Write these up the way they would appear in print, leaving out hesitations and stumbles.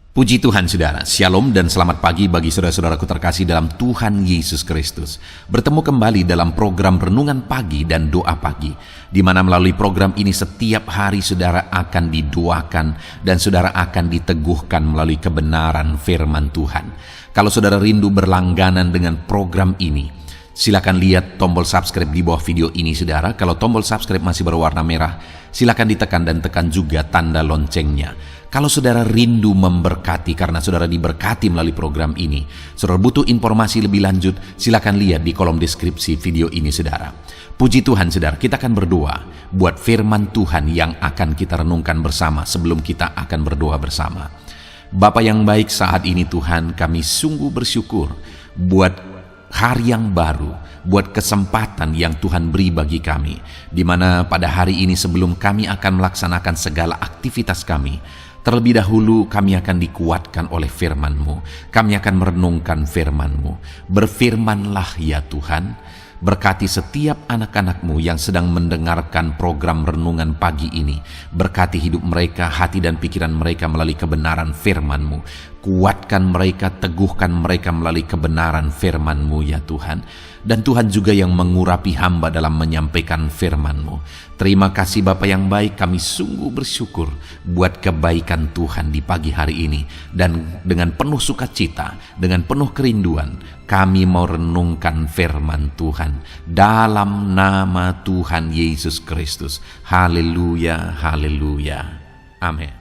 Puji Tuhan saudara, Shalom dan selamat pagi bagi saudara-saudaraku terkasih dalam Tuhan Yesus Kristus. Bertemu kembali dalam program Renungan Pagi dan Doa Pagi, di mana melalui program ini setiap hari saudara akan didoakan dan saudara akan diteguhkan melalui kebenaran firman Tuhan. Kalau saudara rindu berlangganan dengan program ini, silakan lihat tombol subscribe di bawah video ini saudara. Kalau tombol subscribe masih berwarna merah, silakan ditekan dan tekan juga tanda loncengnya. Kalau saudara rindu memberkati karena saudara diberkati melalui program ini, saudara butuh informasi lebih lanjut, silakan lihat di kolom deskripsi video ini saudara. Puji Tuhan saudara, kita akan berdoa buat firman Tuhan yang akan kita renungkan bersama sebelum kita akan berdoa bersama. Bapa yang baik, saat ini Tuhan kami sungguh bersyukur buat hari yang baru, buat kesempatan yang Tuhan beri bagi kami, di mana pada hari ini sebelum kami akan melaksanakan segala aktivitas kami, terlebih dahulu kami akan dikuatkan oleh firman-Mu. Kami akan merenungkan firman-Mu. Berfirmanlah ya Tuhan, berkati setiap anak-anak-Mu yang sedang mendengarkan program renungan pagi ini. Berkati hidup mereka, hati dan pikiran mereka melalui kebenaran firman-Mu. Kuatkan mereka, teguhkan mereka melalui kebenaran firman-Mu ya Tuhan. Dan Tuhan juga yang mengurapi hamba dalam menyampaikan firman-Mu. Terima kasih Bapa yang baik, kami sungguh bersyukur buat kebaikan Tuhan di pagi hari ini. Dan dengan penuh sukacita, dengan penuh kerinduan, kami mau renungkan firman Tuhan dalam nama Tuhan Yesus Kristus. Haleluya, haleluya. Amin.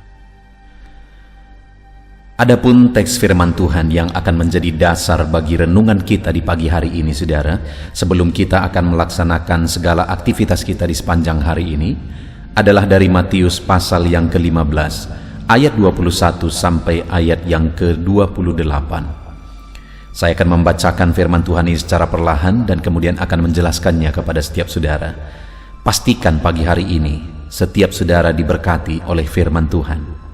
Adapun teks firman Tuhan yang akan menjadi dasar bagi renungan kita di pagi hari ini saudara, sebelum kita akan melaksanakan segala aktivitas kita di sepanjang hari ini, adalah dari Matius pasal yang ke-15 ayat 21 sampai ayat yang ke-28. Saya akan membacakan firman Tuhan ini secara perlahan dan kemudian akan menjelaskannya kepada setiap saudara. Pastikan pagi hari ini setiap saudara diberkati oleh firman Tuhan.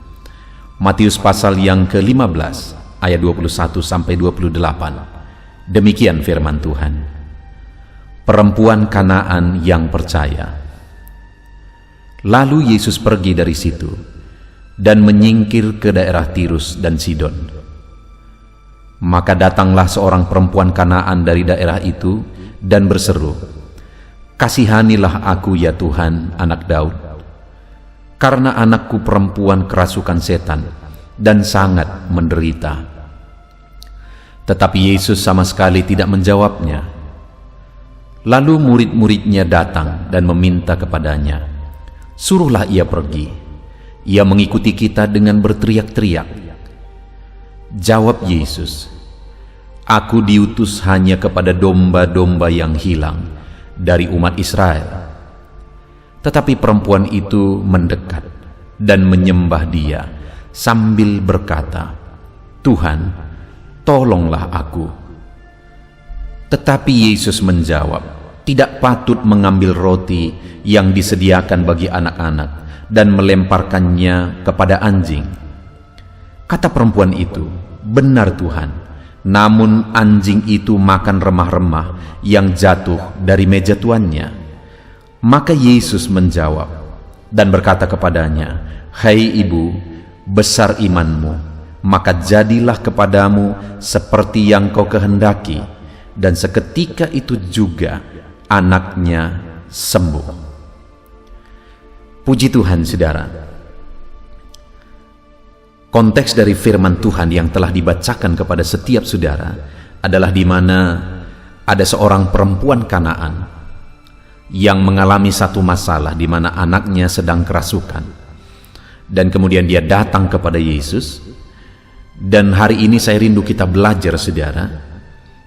Matius pasal yang ke-15 ayat 21 sampai 28. Demikian firman Tuhan. Perempuan Kanaan yang percaya. Lalu Yesus pergi dari situ dan menyingkir ke daerah Tirus dan Sidon. Maka datanglah seorang perempuan Kanaan dari daerah itu dan berseru, "Kasihanilah aku ya Tuhan, anak Daud, karena anakku perempuan kerasukan setan dan sangat menderita." Tetapi Yesus sama sekali tidak menjawabnya. Lalu murid-muridnya datang dan meminta kepadanya, "Suruhlah ia pergi. Ia mengikuti kita dengan berteriak-teriak." Jawab Yesus, "Aku diutus hanya kepada domba-domba yang hilang dari umat Israel." Tetapi perempuan itu mendekat dan menyembah Dia sambil berkata, "Tuhan, tolonglah aku." Tetapi Yesus menjawab, "Tidak patut mengambil roti yang disediakan bagi anak-anak dan melemparkannya kepada anjing." Kata perempuan itu, "Benar Tuhan, namun anjing itu makan remah-remah yang jatuh dari meja tuannya." Maka Yesus menjawab dan berkata kepadanya, "Hai ibu, besar imanmu, maka jadilah kepadamu seperti yang kau kehendaki." Dan seketika itu juga anaknya sembuh. Puji Tuhan saudara. Konteks dari firman Tuhan yang telah dibacakan kepada setiap saudara adalah di mana ada seorang perempuan Kanaan yang mengalami satu masalah di mana anaknya sedang kerasukan. Dan kemudian dia datang kepada Yesus. Dan hari ini saya rindu kita belajar saudara,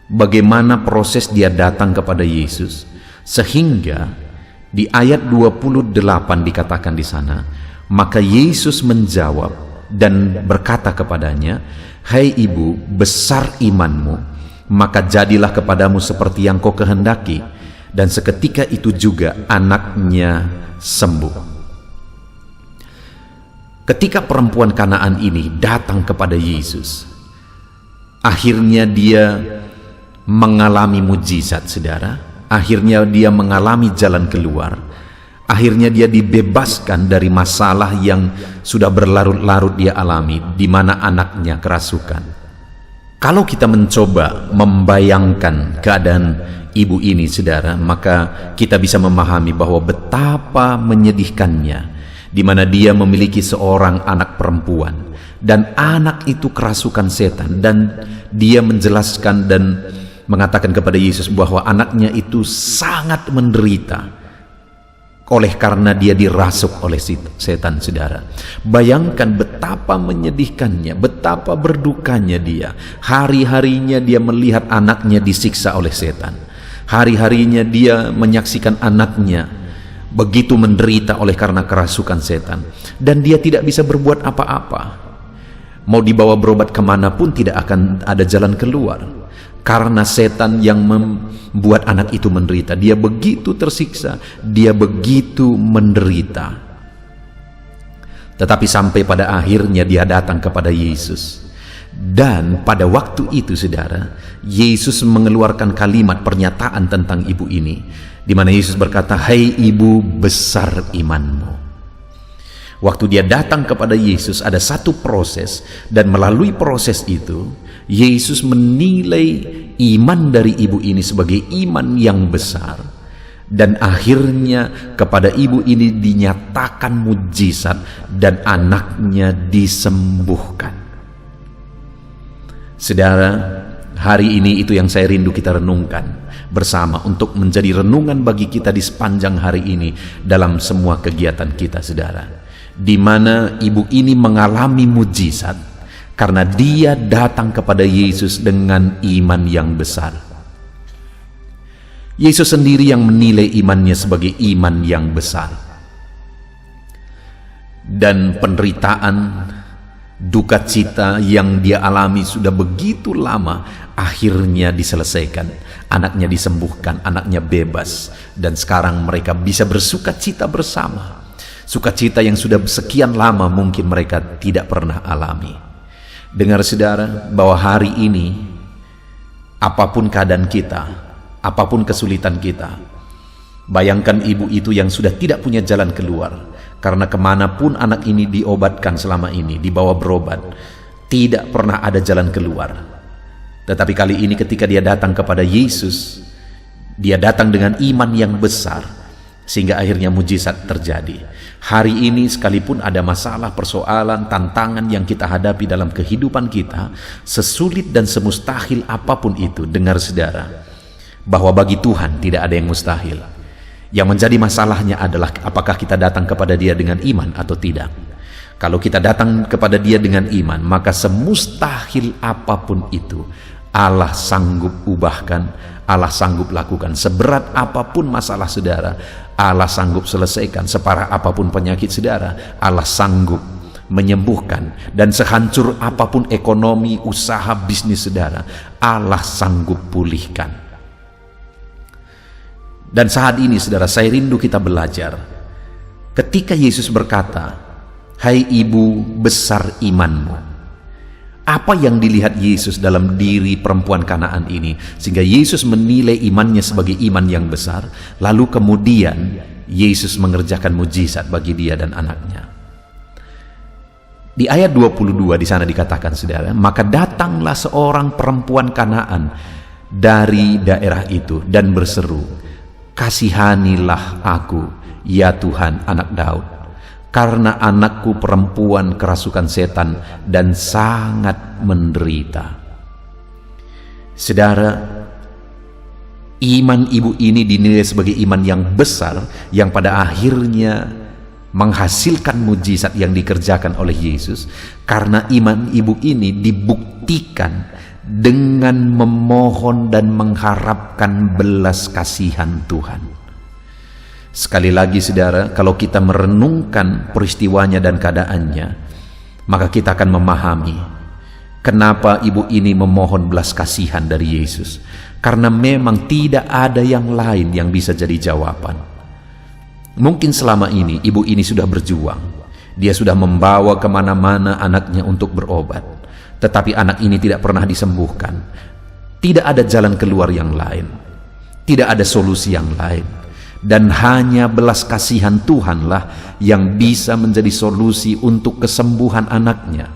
bagaimana proses dia datang kepada Yesus, sehingga di ayat 28 dikatakan di sana, maka Yesus menjawab dan berkata kepadanya, "Hai ibu, besar imanmu, maka jadilah kepadamu seperti yang kau kehendaki." Dan seketika itu juga anaknya sembuh. Ketika perempuan Kanaan ini datang kepada Yesus, akhirnya dia mengalami mujizat saudara. Akhirnya dia mengalami jalan keluar. Akhirnya dia dibebaskan dari masalah yang sudah berlarut-larut dia alami, di mana anaknya kerasukan. Kalau kita mencoba membayangkan keadaan ibu ini, saudara, maka kita bisa memahami bahwa betapa menyedihkannya, di mana dia memiliki seorang anak perempuan, dan anak itu kerasukan setan, dan dia menjelaskan dan mengatakan kepada Yesus bahwa anaknya itu sangat menderita oleh karena dia dirasuk oleh setan, saudara. Bayangkan betapa menyedihkannya, betapa berdukanya dia. Hari-harinya dia melihat anaknya disiksa oleh setan. Hari-harinya dia menyaksikan anaknya begitu menderita oleh karena kerasukan setan. Dan dia tidak bisa berbuat apa-apa. Mau dibawa berobat kemanapun tidak akan ada jalan keluar. Karena setan yang membuat anak itu menderita. Dia begitu tersiksa, dia begitu menderita. Tetapi sampai pada akhirnya dia datang kepada Yesus. Dan pada waktu itu, saudara, Yesus mengeluarkan kalimat pernyataan tentang ibu ini, di mana Yesus berkata, "Hai ibu, besar imanmu." Waktu dia datang kepada Yesus, ada satu proses, dan melalui proses itu Yesus menilai iman dari ibu ini sebagai iman yang besar, dan akhirnya kepada ibu ini dinyatakan mujizat dan anaknya disembuhkan. Saudara, hari ini itu yang saya rindu kita renungkan bersama, untuk menjadi renungan bagi kita di sepanjang hari ini dalam semua kegiatan kita, saudara, di mana ibu ini mengalami mujizat karena dia datang kepada Yesus dengan iman yang besar. Yesus sendiri yang menilai imannya sebagai iman yang besar. Dan penderitaan, duka cita yang dia alami sudah begitu lama, akhirnya diselesaikan. Anaknya disembuhkan, anaknya bebas, dan sekarang mereka bisa bersuka cita bersama. Sukacita yang sudah sekian lama mungkin mereka tidak pernah alami. Dengar, saudara, bahwa hari ini apapun keadaan kita, apapun kesulitan kita, bayangkan ibu itu yang sudah tidak punya jalan keluar, karena kemanapun anak ini diobatkan selama ini, dibawa berobat, tidak pernah ada jalan keluar. Tetapi kali ini ketika dia datang kepada Yesus, dia datang dengan iman yang besar, sehingga akhirnya mujizat terjadi. Hari ini sekalipun ada masalah, persoalan, tantangan yang kita hadapi dalam kehidupan kita, sesulit dan semustahil apapun itu, dengar, saudara, bahwa bagi Tuhan tidak ada yang mustahil. Yang menjadi masalahnya adalah apakah kita datang kepada Dia dengan iman atau tidak. Kalau kita datang kepada Dia dengan iman, maka semustahil apapun itu Allah sanggup ubahkan, Allah sanggup lakukan. Seberat apapun masalah saudara, Allah sanggup selesaikan. Separah apapun penyakit saudara, Allah sanggup menyembuhkan. Dan sehancur apapun ekonomi, usaha, bisnis saudara, Allah sanggup pulihkan. Dan saat ini saudara, saya rindu kita belajar. Ketika Yesus berkata, "Hai ibu, besar imanmu." Apa yang dilihat Yesus dalam diri perempuan Kanaan ini, sehingga Yesus menilai imannya sebagai iman yang besar, lalu kemudian Yesus mengerjakan mujizat bagi dia dan anaknya. Di ayat 22 di sana dikatakan, saudara, "Maka datanglah seorang perempuan Kanaan dari daerah itu dan berseru, 'Kasihanilah aku, ya Tuhan, anak Daud, karena anakku perempuan kerasukan setan dan sangat menderita.'" Saudara, iman ibu ini dinilai sebagai iman yang besar, yang pada akhirnya menghasilkan mujizat yang dikerjakan oleh Yesus, karena iman ibu ini dibuktikan dengan memohon dan mengharapkan belas kasihan Tuhan. Sekali lagi saudara, kalau kita merenungkan peristiwanya dan keadaannya, maka kita akan memahami kenapa ibu ini memohon belas kasihan dari Yesus. Karena memang tidak ada yang lain yang bisa jadi jawaban. Mungkin selama ini ibu ini sudah berjuang. Dia sudah membawa kemana-mana anaknya untuk berobat. Tetapi anak ini tidak pernah disembuhkan. Tidak ada jalan keluar yang lain. Tidak ada solusi yang lain. Dan hanya belas kasihan Tuhanlah yang bisa menjadi solusi untuk kesembuhan anaknya.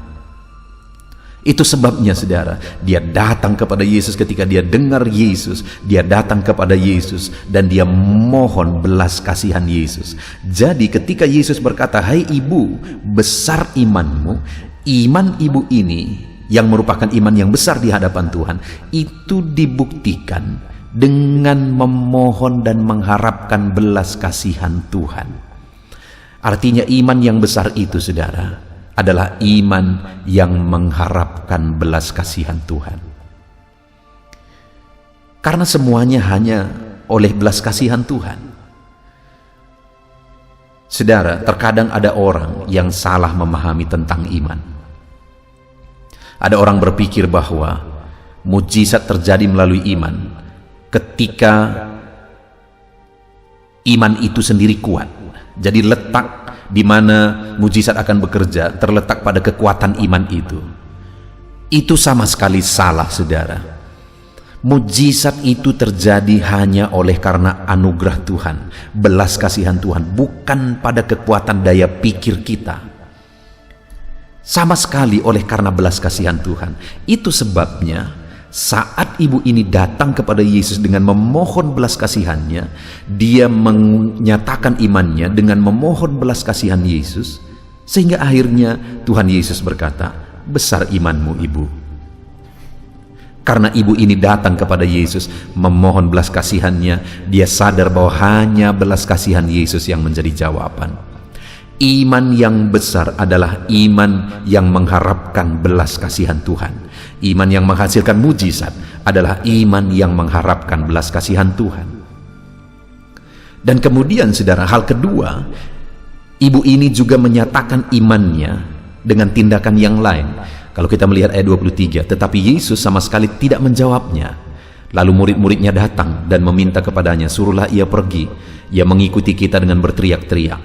Itu sebabnya saudara, dia datang kepada Yesus. Ketika dia dengar Yesus, dia datang kepada Yesus dan dia mohon belas kasihan Yesus. Jadi ketika Yesus berkata, "Hai ibu, besar imanmu," iman ibu ini yang merupakan iman yang besar di hadapan Tuhan, itu dibuktikan dengan memohon dan mengharapkan belas kasihan Tuhan. Artinya iman yang besar itu saudara adalah iman yang mengharapkan belas kasihan Tuhan. Karena semuanya hanya oleh belas kasihan Tuhan. Saudara, terkadang ada orang yang salah memahami tentang iman. Ada orang berpikir bahwa mujizat terjadi melalui iman ketika iman itu sendiri kuat. Jadi letak di mana mujizat akan bekerja terletak pada kekuatan iman itu. Itu sama sekali salah, saudara. Mujizat itu terjadi hanya oleh karena anugerah Tuhan, belas kasihan Tuhan, bukan pada kekuatan daya pikir kita. Sama sekali oleh karena belas kasihan Tuhan. Itu sebabnya saat ibu ini datang kepada Yesus dengan memohon belas kasihannya, dia menyatakan imannya dengan memohon belas kasihan Yesus, sehingga akhirnya Tuhan Yesus berkata, "Besar imanmu, ibu." Karena ibu ini datang kepada Yesus memohon belas kasihannya, dia sadar bahwa hanya belas kasihan Yesus yang menjadi jawaban. Iman yang besar adalah iman yang mengharapkan belas kasihan Tuhan. Iman yang menghasilkan mujizat adalah iman yang mengharapkan belas kasihan Tuhan. Dan kemudian saudara, hal kedua, ibu ini juga menyatakan imannya dengan tindakan yang lain. Kalau kita melihat ayat 23, tetapi Yesus sama sekali tidak menjawabnya. Lalu murid-muridnya datang dan meminta kepadanya, "Suruhlah ia pergi, ia mengikuti kita," dengan berteriak-teriak.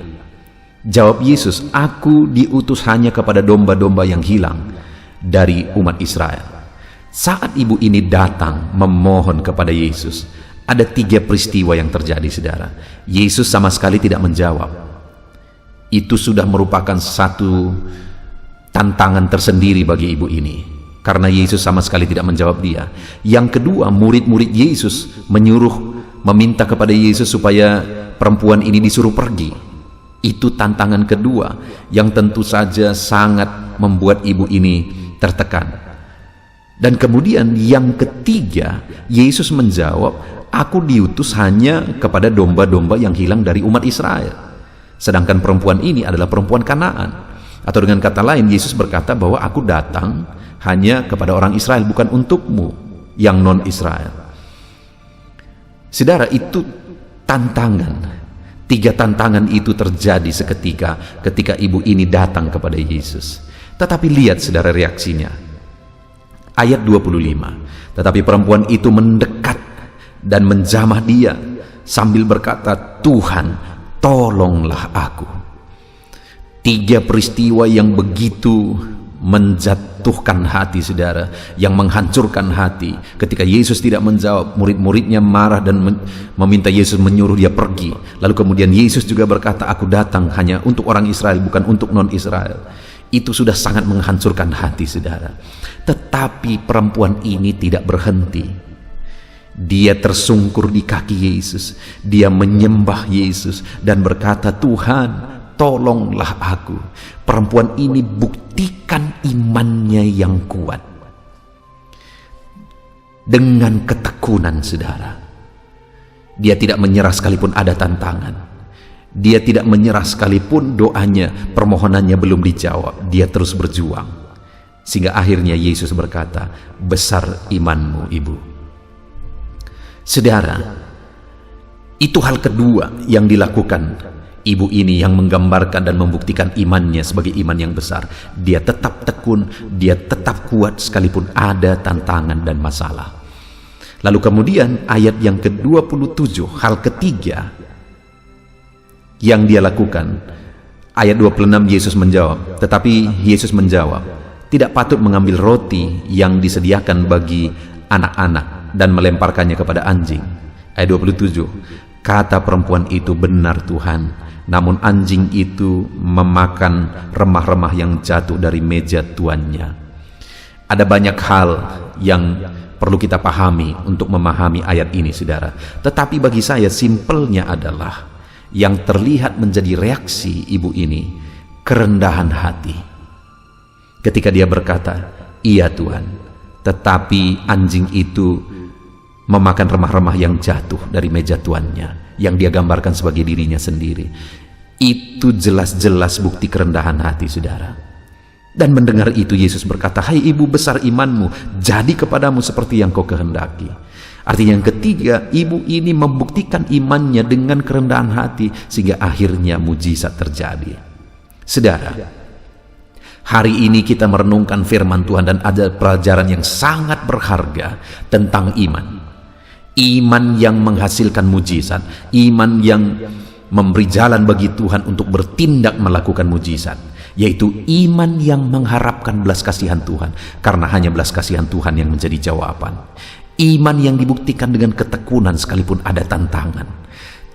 Jawab Yesus, "Aku diutus hanya kepada domba-domba yang hilang dari umat Israel." Saat ibu ini datang memohon kepada Yesus, ada 3 peristiwa yang terjadi, saudara. Yesus sama sekali tidak menjawab. Itu sudah merupakan satu tantangan tersendiri bagi ibu ini, karena Yesus sama sekali tidak menjawab dia. Yang kedua, murid-murid Yesus meminta kepada Yesus supaya perempuan ini disuruh pergi. Itu tantangan kedua yang tentu saja sangat membuat ibu ini tertekan. Dan kemudian yang ketiga, Yesus menjawab, "Aku diutus hanya kepada domba-domba yang hilang dari umat Israel." Sedangkan perempuan ini adalah perempuan Kanaan. Atau dengan kata lain, Yesus berkata bahwa aku datang hanya kepada orang Israel, bukan untukmu yang non-Israel. Saudara, itu tantangan. 3 tantangan itu terjadi seketika ketika ibu ini datang kepada Yesus. Tetapi lihat saudara reaksinya. Ayat 25. Tetapi perempuan itu mendekat dan menjamah dia sambil berkata, "Tuhan, tolonglah aku." 3 peristiwa yang begitu menjatuhkan hati saudara, yang menghancurkan hati. Ketika Yesus tidak menjawab, murid-muridnya marah dan meminta Yesus menyuruh dia pergi. Lalu kemudian Yesus juga berkata, "Aku datang hanya untuk orang Israel, bukan untuk non-Israel." Itu sudah sangat menghancurkan hati saudara. Tetapi perempuan ini tidak berhenti. Dia tersungkur di kaki Yesus, dia menyembah Yesus dan berkata, "Tuhan, tolonglah aku." Perempuan ini buktikan imannya yang kuat dengan ketekunan saudara. Dia tidak menyerah sekalipun ada tantangan. Dia tidak menyerah sekalipun doanya, permohonannya belum dijawab. Dia terus berjuang. Sehingga akhirnya Yesus berkata, "Besar imanmu, ibu." Saudara, itu hal kedua yang dilakukan ibu ini, yang menggambarkan dan membuktikan imannya sebagai iman yang besar. Dia tetap tekun, dia tetap kuat sekalipun ada tantangan dan masalah. Lalu kemudian ayat yang ke-27, hal ketiga yang dia lakukan. Ayat 26, Yesus menjawab, tetapi Yesus menjawab, "Tidak patut mengambil roti yang disediakan bagi anak-anak dan melemparkannya kepada anjing." Ayat 27, Kata perempuan itu, benar Tuhan, namun anjing itu memakan remah-remah yang jatuh dari meja tuannya. Ada banyak hal yang perlu kita pahami untuk memahami ayat ini, saudara. Tetapi bagi saya simpelnya adalah yang terlihat menjadi reaksi ibu ini, kerendahan hati. Ketika dia berkata, iya Tuhan, tetapi anjing itu memakan remah-remah yang jatuh dari meja tuannya, yang dia gambarkan sebagai dirinya sendiri. Itu jelas-jelas bukti kerendahan hati, saudara. Dan mendengar itu Yesus berkata, hai ibu, besar imanmu, jadi kepadamu seperti yang kau kehendaki. Artinya yang ketiga, ibu ini membuktikan imannya dengan kerendahan hati sehingga akhirnya mujizat terjadi. Saudara, hari ini kita merenungkan firman Tuhan dan ada pelajaran yang sangat berharga tentang iman. Iman yang menghasilkan mujizat, iman yang memberi jalan bagi Tuhan untuk bertindak melakukan mujizat, yaitu iman yang mengharapkan belas kasihan Tuhan, karena hanya belas kasihan Tuhan yang menjadi jawaban. Iman yang dibuktikan dengan ketekunan sekalipun ada tantangan.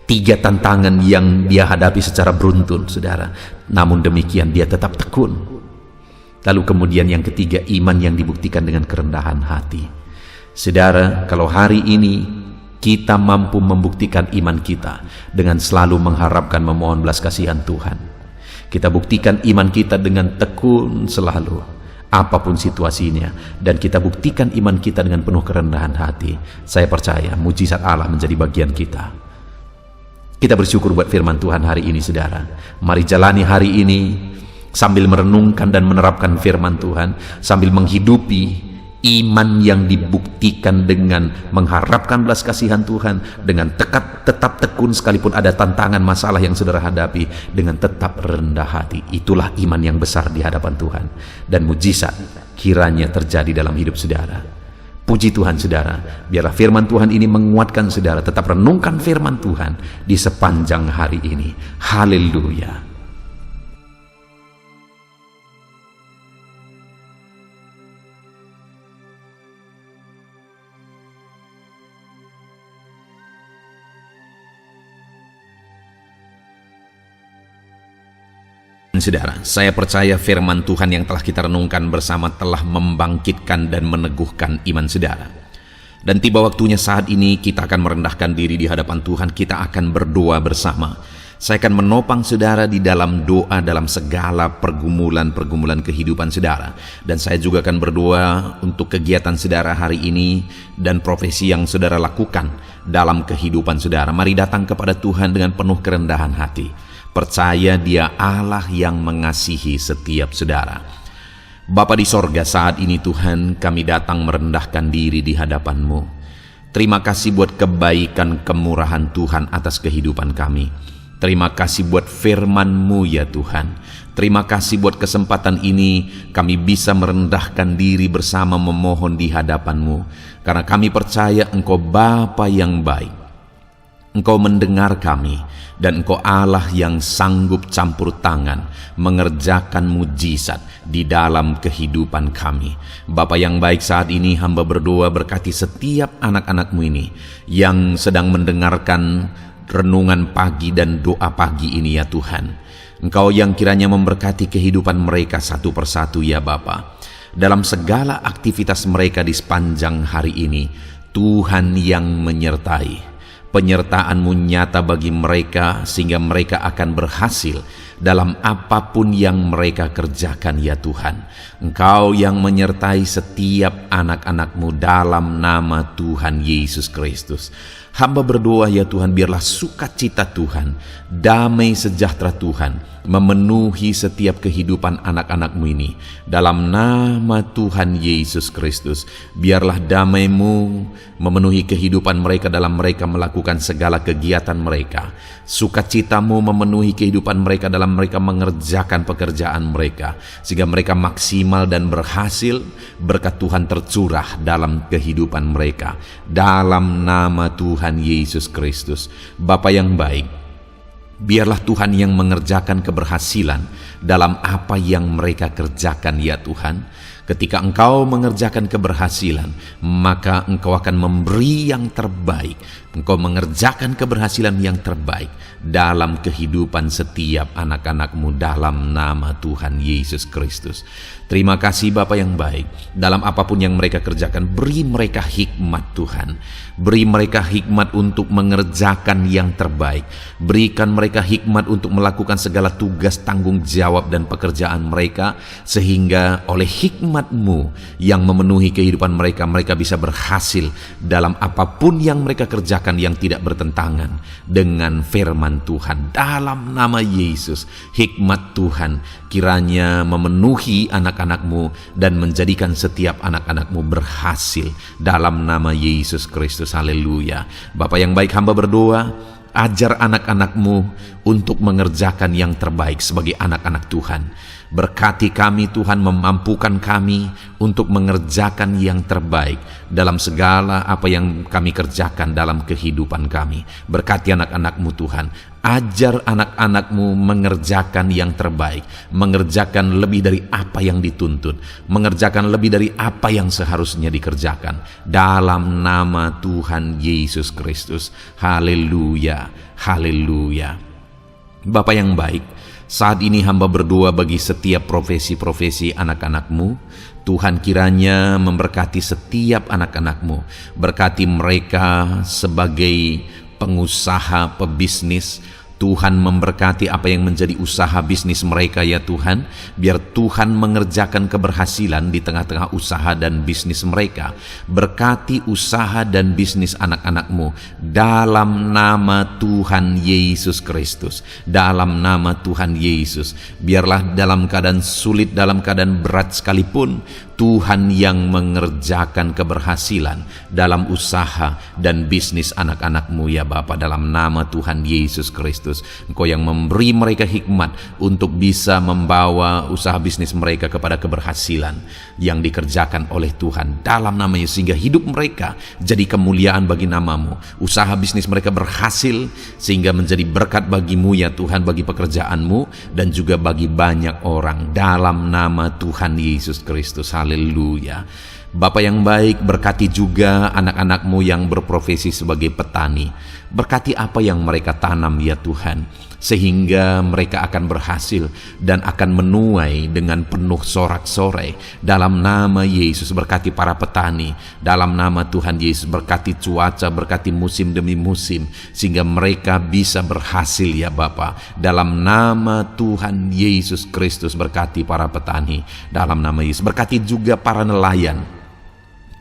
3 tantangan yang dia hadapi secara beruntun, saudara, namun demikian dia tetap tekun. Lalu kemudian yang ketiga, iman yang dibuktikan dengan kerendahan hati. Saudara, kalau hari ini kita mampu membuktikan iman kita dengan selalu mengharapkan memohon belas kasihan Tuhan, kita buktikan iman kita dengan tekun selalu, apapun situasinya, dan kita buktikan iman kita dengan penuh kerendahan hati, saya percaya mujizat Allah menjadi bagian kita. Kita bersyukur buat firman Tuhan hari ini, saudara. Mari jalani hari ini sambil merenungkan dan menerapkan firman Tuhan, sambil menghidupi iman yang dibuktikan dengan mengharapkan belas kasihan Tuhan, dengan tetap tekun sekalipun ada tantangan masalah yang saudara hadapi, dengan tetap rendah hati. Itulah iman yang besar di hadapan Tuhan, dan mujizat kiranya terjadi dalam hidup saudara. Puji Tuhan, saudara. Biarlah firman Tuhan ini menguatkan saudara. Tetap renungkan firman Tuhan di sepanjang hari ini. Haleluya. Saudara, saya percaya firman Tuhan yang telah kita renungkan bersama telah membangkitkan dan meneguhkan iman saudara. Dan tiba waktunya saat ini kita akan merendahkan diri di hadapan Tuhan, kita akan berdoa bersama. Saya akan menopang saudara di dalam doa dalam segala pergumulan-pergumulan kehidupan saudara. Dan saya juga akan berdoa untuk kegiatan saudara hari ini dan profesi yang saudara lakukan dalam kehidupan saudara. Mari datang kepada Tuhan dengan penuh kerendahan hati. Percaya Dia Allah yang mengasihi setiap saudara. Bapa di sorga, saat ini Tuhan kami datang merendahkan diri di hadapan-Mu. Terima kasih buat kebaikan kemurahan Tuhan atas kehidupan kami. Terima kasih buat firman-Mu ya Tuhan. Terima kasih buat kesempatan ini kami bisa merendahkan diri bersama memohon di hadapan-Mu. Karena kami percaya Engkau Bapa yang baik. Engkau mendengar kami, dan Engkau Allah yang sanggup campur tangan mengerjakan mujizat di dalam kehidupan kami. Bapa yang baik, saat ini hamba berdoa berkati setiap anak-anak-Mu ini yang sedang mendengarkan renungan pagi dan doa pagi ini ya Tuhan. Engkau yang kiranya memberkati kehidupan mereka satu persatu ya Bapa. Dalam segala aktivitas mereka di sepanjang hari ini, Tuhan yang menyertai. Penyertaan-Mu nyata bagi mereka sehingga mereka akan berhasil dalam apapun yang mereka kerjakan ya Tuhan. Engkau yang menyertai setiap anak-anak-Mu dalam nama Tuhan Yesus Kristus. Hamba berdoa ya Tuhan, biarlah sukacita Tuhan, damai sejahtera Tuhan memenuhi setiap kehidupan anak-anak-Mu ini. Dalam nama Tuhan Yesus Kristus, biarlah damai-Mu memenuhi kehidupan mereka dalam mereka melakukan segala kegiatan mereka. Sukacita-Mu memenuhi kehidupan mereka dalam mereka mengerjakan pekerjaan mereka, sehingga mereka maksimal dan berhasil. Berkat Tuhan tercurah dalam kehidupan mereka. Dalam nama Tuhan Yesus Kristus. Bapa yang baik, biarlah Tuhan yang mengerjakan keberhasilan dalam apa yang mereka kerjakan ya Tuhan. Ketika engkau mengerjakan keberhasilan, maka engkau akan memberi yang terbaik. Engkau mengerjakan keberhasilan yang terbaik dalam kehidupan setiap anak-anakmu dalam nama Tuhan Yesus Kristus. Terima kasih Bapa yang baik. Dalam apapun yang mereka kerjakan, beri mereka hikmat Tuhan. Beri mereka hikmat untuk mengerjakan yang terbaik. Berikan mereka hikmat untuk melakukan segala tugas, tanggung jawab dan pekerjaan mereka, sehingga oleh hikmat-Mu yang memenuhi kehidupan mereka, mereka bisa berhasil dalam apapun yang mereka kerjakan yang tidak bertentangan dengan firman Tuhan. Dalam nama Yesus, hikmat Tuhan kiranya memenuhi anak-anak-Mu dan menjadikan setiap anak-anak-Mu berhasil dalam nama Yesus Kristus. Haleluya. Bapa yang baik, hamba berdoa, ajar anak-anak-Mu untuk mengerjakan yang terbaik sebagai anak-anak Tuhan. Berkati kami Tuhan, memampukan kami untuk mengerjakan yang terbaik dalam segala apa yang kami kerjakan dalam kehidupan kami. Berkati anak-anak-Mu Tuhan, ajar anak-anak-Mu mengerjakan yang terbaik, mengerjakan lebih dari apa yang dituntut, mengerjakan lebih dari apa yang seharusnya dikerjakan. Dalam nama Tuhan Yesus Kristus. Haleluya, haleluya. Bapa yang baik, saat ini hamba berdoa bagi setiap profesi-profesi anak-anak-Mu. Tuhan kiranya memberkati setiap anak-anak-Mu. Berkati mereka sebagai pengusaha, pebisnis. Tuhan memberkati apa yang menjadi usaha bisnis mereka ya Tuhan. Biar Tuhan mengerjakan keberhasilan di tengah-tengah usaha dan bisnis mereka. Berkati usaha dan bisnis anak-anak-Mu dalam nama Tuhan Yesus Kristus. Dalam nama Tuhan Yesus. Biarlah dalam keadaan sulit, dalam keadaan berat sekalipun, Tuhan yang mengerjakan keberhasilan dalam usaha dan bisnis anak-anak-Mu ya Bapa, dalam nama Tuhan Yesus Kristus. Engkau yang memberi mereka hikmat untuk bisa membawa usaha bisnis mereka kepada keberhasilan yang dikerjakan oleh Tuhan dalam nama Yesus, sehingga hidup mereka jadi kemuliaan bagi nama-Mu. Usaha bisnis mereka berhasil sehingga menjadi berkat bagi-Mu ya Tuhan, bagi pekerjaan-Mu dan juga bagi banyak orang dalam nama Tuhan Yesus Kristus. Haleluya. Bapa yang baik, berkati juga anak-anak-Mu yang berprofesi sebagai petani. Berkati apa yang mereka tanam ya Tuhan, sehingga mereka akan berhasil dan akan menuai dengan penuh sorak-sorai. Dalam nama Yesus, berkati para petani. Dalam nama Tuhan Yesus, berkati cuaca, berkati musim demi musim, sehingga mereka bisa berhasil ya Bapa. Dalam nama Tuhan Yesus Kristus, berkati para petani. Dalam nama Yesus, berkati juga para nelayan.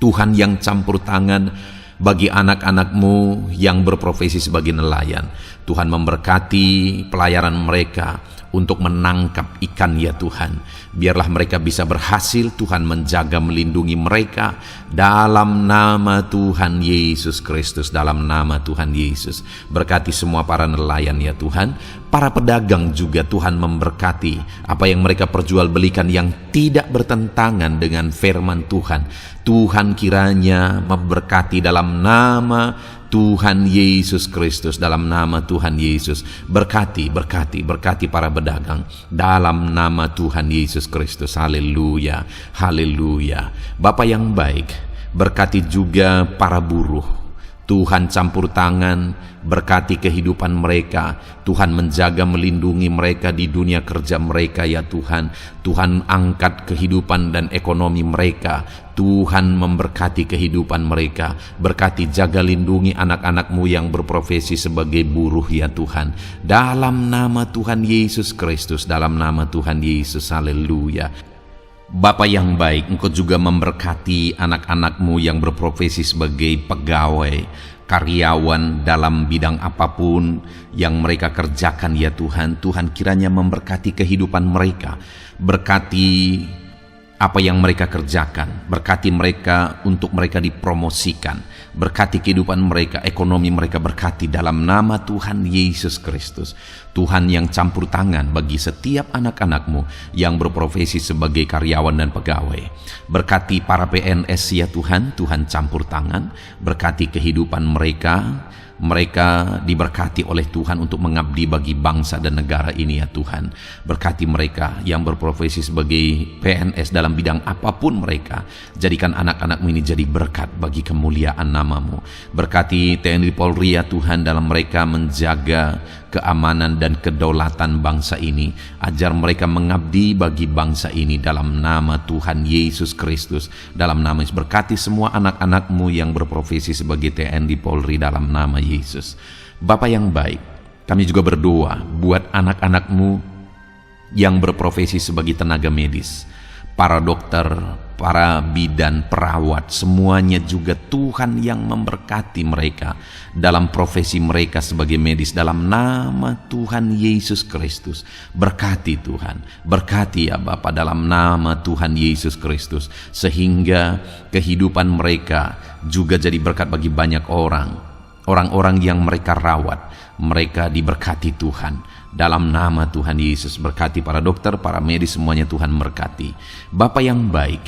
Tuhan yang campur tangan bagi anak-anak-Mu yang berprofesi sebagai nelayan. Tuhan memberkati pelayaran mereka untuk menangkap ikan ya Tuhan. Biarlah mereka bisa berhasil. Tuhan menjaga, melindungi mereka dalam nama Tuhan Yesus Kristus. Dalam nama Tuhan Yesus, berkati semua para nelayan ya Tuhan. Para pedagang juga Tuhan memberkati apa yang mereka perjualbelikan yang tidak bertentangan dengan firman Tuhan. Tuhan kiranya memberkati dalam nama Tuhan Yesus Kristus. Dalam nama Tuhan Yesus, berkati para pedagang dalam nama Tuhan Yesus Kristus. Haleluya, haleluya. Bapa yang baik, berkati juga para buruh. Tuhan campur tangan, berkati kehidupan mereka. Tuhan menjaga, melindungi mereka di dunia kerja mereka ya Tuhan. Tuhan angkat kehidupan dan ekonomi mereka. Tuhan memberkati kehidupan mereka. Berkati, jaga, lindungi anak-anak-Mu yang berprofesi sebagai buruh ya Tuhan. Dalam nama Tuhan Yesus Kristus, dalam nama Tuhan Yesus. Haleluya. Bapa yang baik, Engkau juga memberkati anak-anak-Mu yang berprofesi sebagai pegawai, karyawan dalam bidang apapun yang mereka kerjakan ya Tuhan. Tuhan kiranya memberkati kehidupan mereka. Berkati apa yang mereka kerjakan, berkati mereka untuk mereka dipromosikan, berkati kehidupan mereka, ekonomi mereka, berkati dalam nama Tuhan Yesus Kristus. Tuhan yang campur tangan bagi setiap anak-anak-Mu yang berprofesi sebagai karyawan dan pegawai. Berkati para PNS ya Tuhan, Tuhan campur tangan, berkati kehidupan mereka. Mereka diberkati oleh Tuhan untuk mengabdi bagi bangsa dan negara ini ya Tuhan. Berkati mereka yang berprofesi sebagai PNS dalam bidang apapun mereka. Jadikan anak-anak-Mu ini jadi berkat bagi kemuliaan nama-Mu. Berkati TNI Polri ya Tuhan dalam mereka menjaga keamanan dan kedaulatan bangsa ini. Ajar mereka mengabdi bagi bangsa ini dalam nama Tuhan Yesus Kristus. Dalam nama Yesus, berkati semua anak-anak-Mu yang berprofesi sebagai TNI Polri dalam nama Yesus. Bapa yang baik, kami juga berdoa buat anak-anak-Mu yang berprofesi sebagai tenaga medis, para dokter, para bidan, perawat, semuanya juga Tuhan yang memberkati mereka dalam profesi mereka sebagai medis dalam nama Tuhan Yesus Kristus. Berkati Tuhan, berkati ya Bapa dalam nama Tuhan Yesus Kristus, sehingga kehidupan mereka juga jadi berkat bagi banyak orang-orang yang mereka rawat. Mereka diberkati Tuhan dalam nama Tuhan Yesus. Berkati para dokter, para medis, semuanya Tuhan berkati. Bapa yang baik,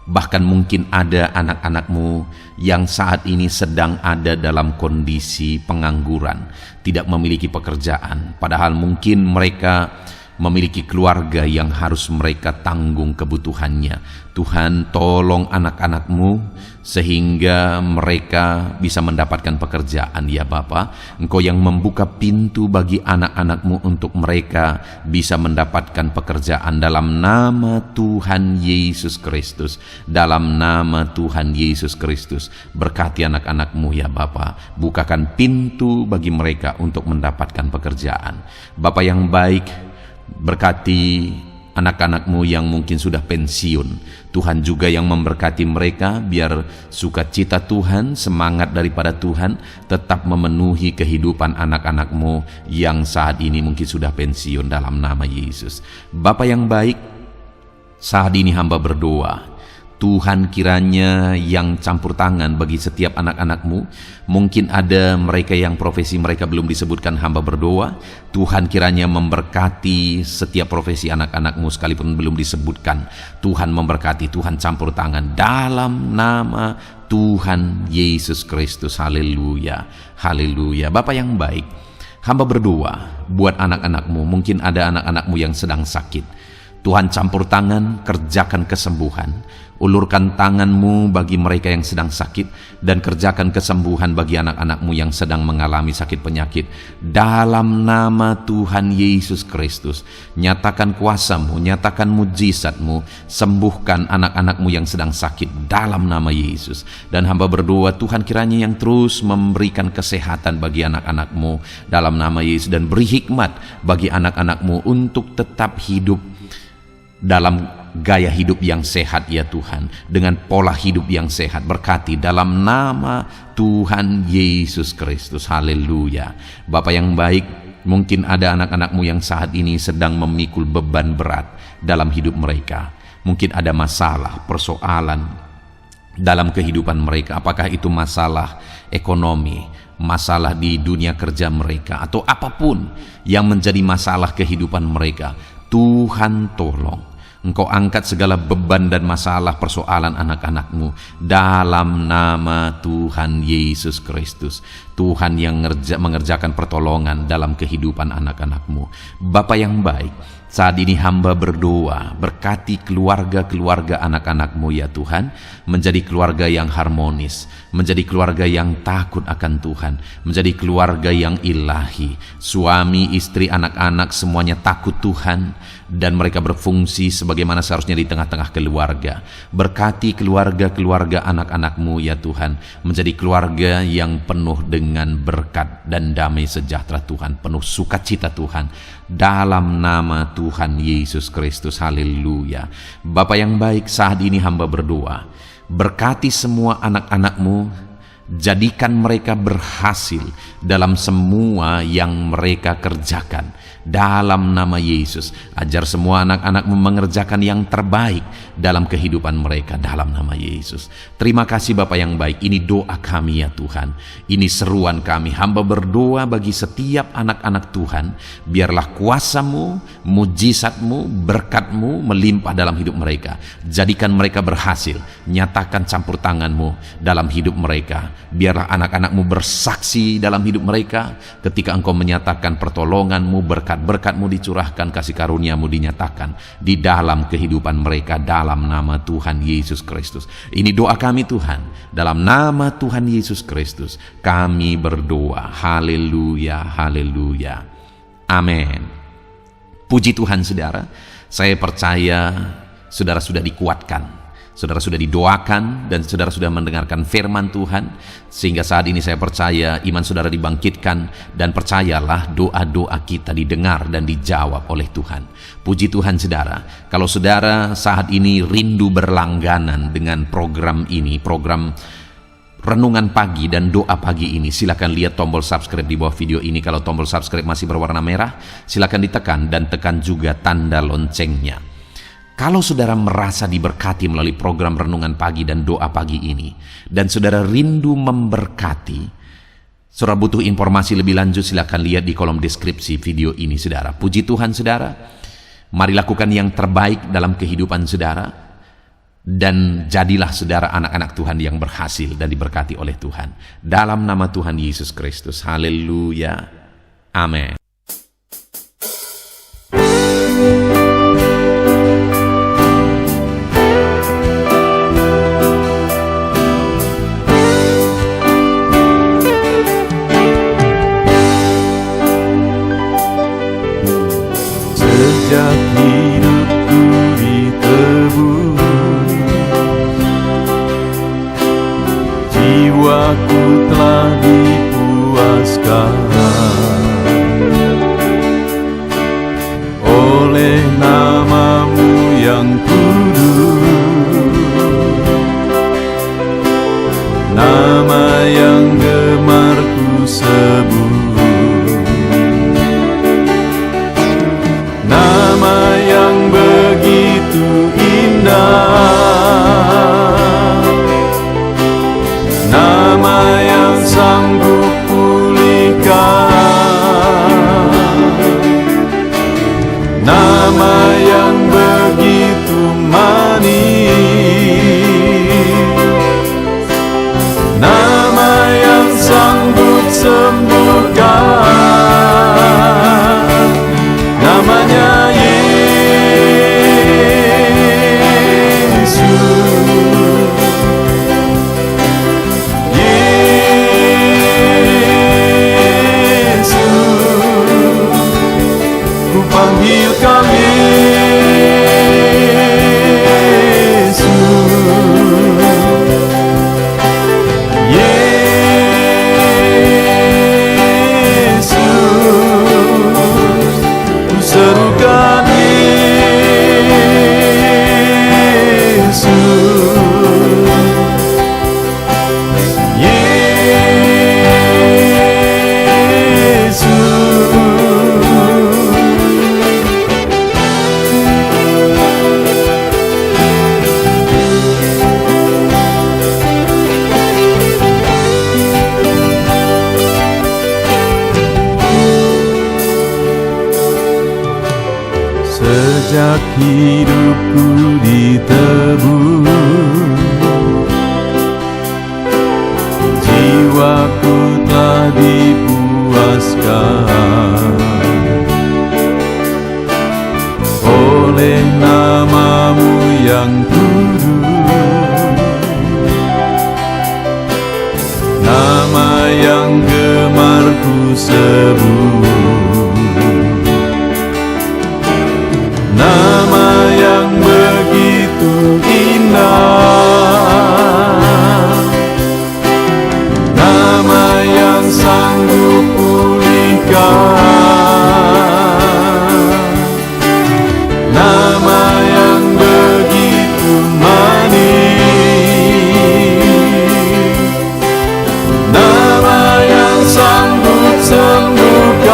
bahkan mungkin ada anak-anak-Mu yang saat ini sedang ada dalam kondisi pengangguran, tidak memiliki pekerjaan, padahal mungkin mereka memiliki keluarga yang harus mereka tanggung kebutuhannya. Tuhan, tolong anak-anak-Mu sehingga mereka bisa mendapatkan pekerjaan ya Bapa. Engkau yang membuka pintu bagi anak-anak-Mu untuk mereka bisa mendapatkan pekerjaan dalam nama Tuhan Yesus Kristus. Dalam nama Tuhan Yesus Kristus, berkati anak-anak-Mu ya Bapa. Bukakan pintu bagi mereka untuk mendapatkan pekerjaan. Bapa yang baik, berkati anak-anak-Mu yang mungkin sudah pensiun. Tuhan juga yang memberkati mereka, biar sukacita Tuhan, semangat daripada Tuhan tetap memenuhi kehidupan anak-anak-Mu yang saat ini mungkin sudah pensiun dalam nama Yesus. Bapa yang baik, saat ini hamba berdoa, Tuhan kiranya yang campur tangan bagi setiap anak-anak-Mu. Mungkin ada mereka yang profesi mereka belum disebutkan, hamba berdoa Tuhan kiranya memberkati setiap profesi anak-anak-Mu sekalipun belum disebutkan. Tuhan memberkati, Tuhan campur tangan dalam nama Tuhan Yesus Kristus. Haleluya, haleluya. Bapa yang baik, hamba berdoa buat anak-anak-Mu. Mungkin ada anak-anak-Mu yang sedang sakit. Tuhan campur tangan, kerjakan kesembuhan. Ulurkan tangan-Mu bagi mereka yang sedang sakit, dan kerjakan kesembuhan bagi anak-anak-Mu yang sedang mengalami sakit penyakit. Dalam nama Tuhan Yesus Kristus, nyatakan kuasa-Mu, nyatakan mujizat-Mu, sembuhkan anak-anak-Mu yang sedang sakit dalam nama Yesus. Dan hamba berdoa Tuhan kiranya yang terus memberikan kesehatan bagi anak-anak-Mu dalam nama Yesus, dan beri hikmat bagi anak-anak-Mu untuk tetap hidup dalam gaya hidup yang sehat ya Tuhan, dengan pola hidup yang sehat. Berkati dalam nama Tuhan Yesus Kristus. Haleluya. Bapa yang baik, mungkin ada anak-anak-Mu yang saat ini sedang memikul beban berat dalam hidup mereka. Mungkin ada masalah, persoalan dalam kehidupan mereka. Apakah itu masalah ekonomi, masalah di dunia kerja mereka, atau apapun yang menjadi masalah kehidupan mereka. Tuhan tolong, Engkau angkat segala beban dan masalah persoalan anak-anak-Mu dalam nama Tuhan Yesus Kristus. Tuhan yang mengerjakan pertolongan dalam kehidupan anak-anak-Mu. Bapa yang baik, saat ini hamba berdoa, berkati keluarga-keluarga anak-anak-Mu ya Tuhan, menjadi keluarga yang harmonis, menjadi keluarga yang takut akan Tuhan, menjadi keluarga yang ilahi. Suami, istri, anak-anak semuanya takut Tuhan, dan mereka berfungsi sebagaimana seharusnya di tengah-tengah keluarga. Berkati keluarga-keluarga anak-anak-Mu ya Tuhan, menjadi keluarga yang penuh dengan berkat dan damai sejahtera Tuhan, penuh sukacita Tuhan, dalam nama Tuhan Yesus Kristus. Haleluya. Bapa yang baik, saat ini hamba berdoa, berkati semua anak-anak-Mu, jadikan mereka berhasil dalam semua yang mereka kerjakan dalam nama Yesus. Ajar semua anak-anak-Mu mengerjakan yang terbaik dalam kehidupan mereka dalam nama Yesus. Terima kasih Bapa yang baik. Ini doa kami ya Tuhan, ini seruan kami. Hamba berdoa bagi setiap anak-anak Tuhan, biarlah kuasa-Mu, mujizat-Mu, berkat-Mu melimpah dalam hidup mereka. Jadikan mereka berhasil, nyatakan campur tangan-Mu dalam hidup mereka. Biarlah anak-anak-Mu bersaksi dalam hidup mereka ketika Engkau menyatakan pertolongan-Mu, berkat-berkat-Mu dicurahkan, kasih karunia-Mu dinyatakan di dalam kehidupan mereka dalam nama Tuhan Yesus Kristus. Ini doa kami Tuhan, dalam nama Tuhan Yesus Kristus kami berdoa. Haleluya, haleluya. Amin. Puji Tuhan saudara, saya percaya saudara sudah dikuatkan, saudara sudah didoakan, dan saudara sudah mendengarkan firman Tuhan, sehingga saat ini saya percaya iman saudara dibangkitkan, dan percayalah doa-doa kita didengar dan dijawab oleh Tuhan. Puji Tuhan saudara, kalau saudara saat ini rindu berlangganan dengan program ini, program Renungan Pagi dan Doa Pagi ini, silakan lihat tombol subscribe di bawah video ini. Kalau tombol subscribe masih berwarna merah, silakan ditekan dan tekan juga tanda loncengnya. Kalau saudara merasa diberkati melalui program Renungan Pagi dan Doa Pagi ini, dan saudara rindu memberkati, saudara butuh informasi lebih lanjut, silakan lihat di kolom deskripsi video ini saudara. Puji Tuhan saudara, mari lakukan yang terbaik dalam kehidupan saudara, dan jadilah saudara anak-anak Tuhan yang berhasil dan diberkati oleh Tuhan. Dalam nama Tuhan Yesus Kristus, haleluya, amin. Sejak hidupku ditebus, jiwaku telah dipuaskan oleh nama-Mu yang kudus, nama yang gemar ku sebut, nama yang begitu indah, nama yang sanggup pulihkan, nama yang begitu manis, nama yang sanggup sembuhkan, namanya panggil kami Yesus, ku serukan sejak hidupku ditebus, jiwaku telah dipuaskan oleh nama-Mu yang kudus, nama yang gemar ku sebut, nama yang begitu indah, nama yang sanggup pulihkan, nama yang begitu manis, nama yang sanggup sembuhkan.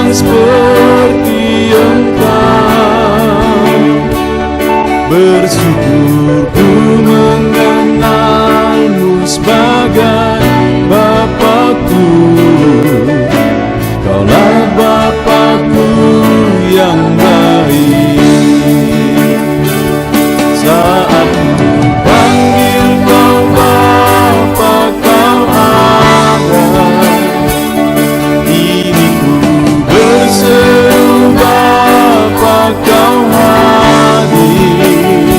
yang seperti Engkau. Bersyukur ku mengenalmu sebagai Bapakku. Kaulah Bapakku yang baik. Saat ku panggil kau Bapa, kau ada. Ini ku berseru Bapa, kau hadir.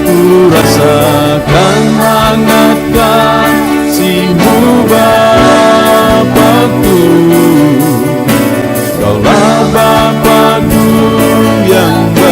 Ku rasakan hangat kasih-Mu Bapakku. Kaulah Bapakku yang baik.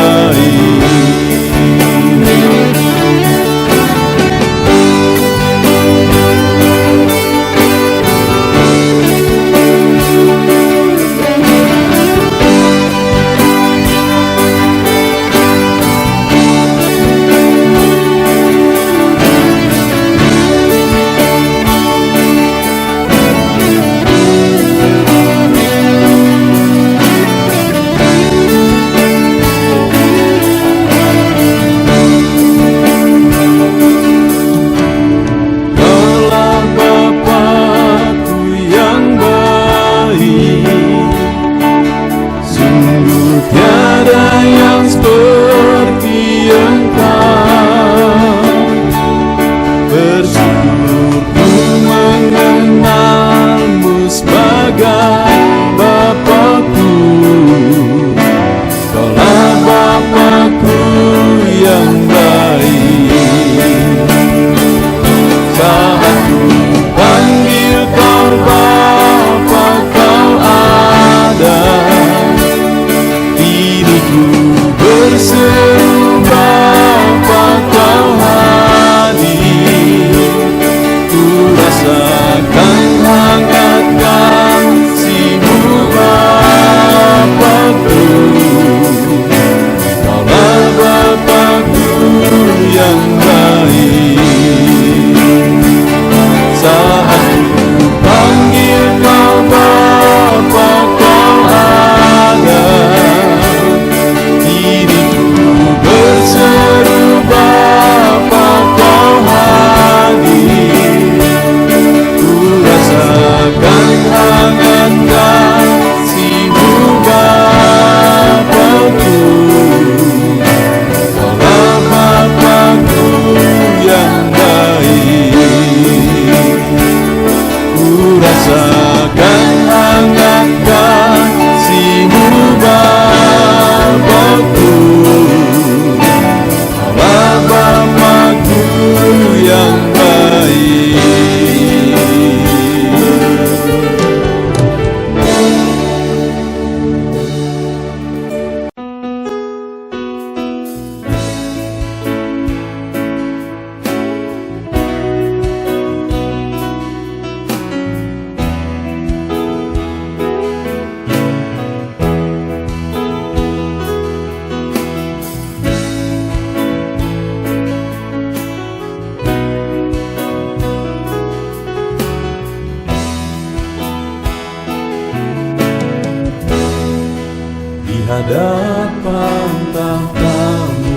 Hadapan tahta-Mu,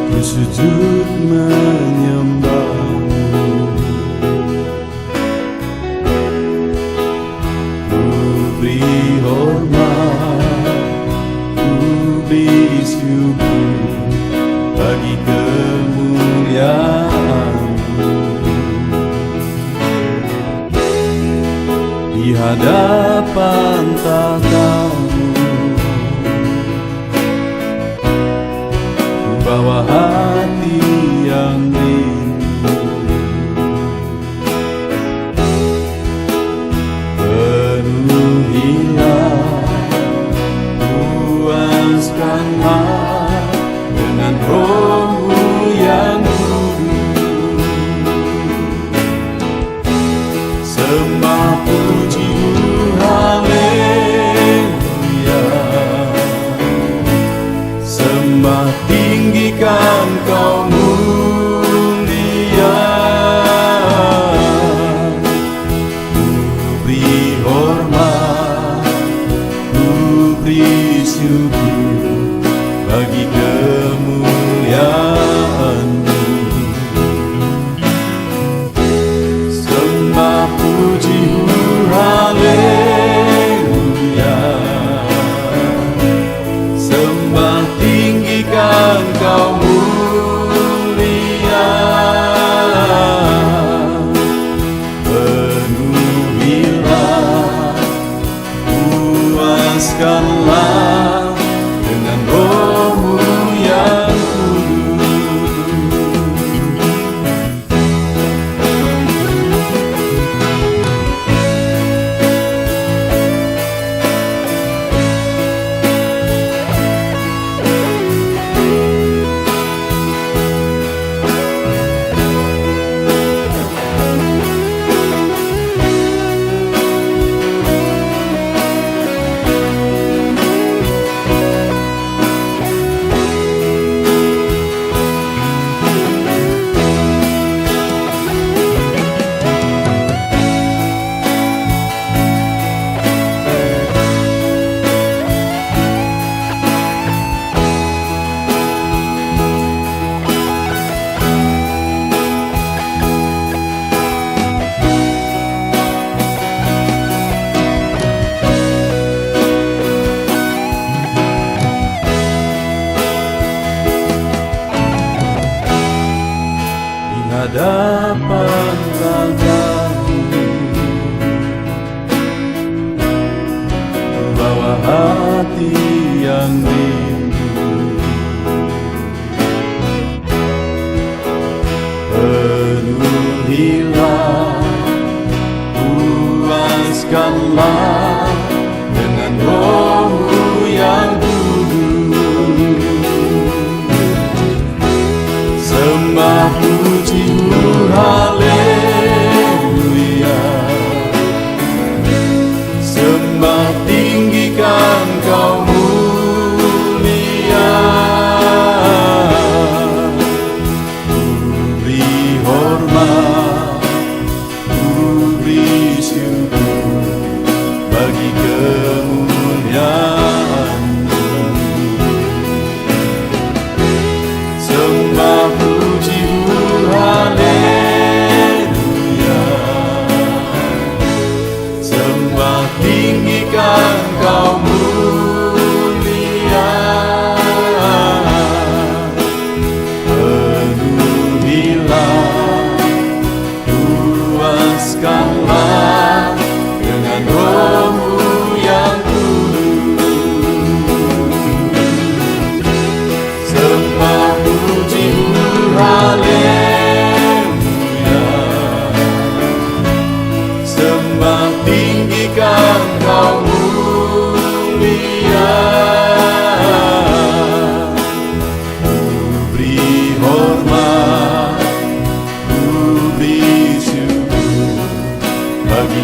ku sujud menyembah-Mu. Ku beri hormat, ku beri syukur bagi kemuliaan-Mu. Di hadapan tahta-Mu, ku bawa hati yang rindu. Penuhilah, puaskanlah dengan Roh-Mu yang kudus. Sembah puji-Mu, haleluya. Sembah tinggikan Kau mulia. puaskanlah dengan roh-Mu yang kudus. Sembah puji-Mu, haleluya. Sembah tinggikan Kau mulia. Ku beri hormat, ku beri syukur bagi kemuliaan-Mu. Sembah puji-Mu, haleluya. Sembah tinggikan Kau mulia. Penuhilah, puaskanlah dengan roh-Mu yang kudus. Sembah puji-Mu, haleluya. Sembah tinggikan Kau mulia. Ku beri hormat, ku beri syukur bagi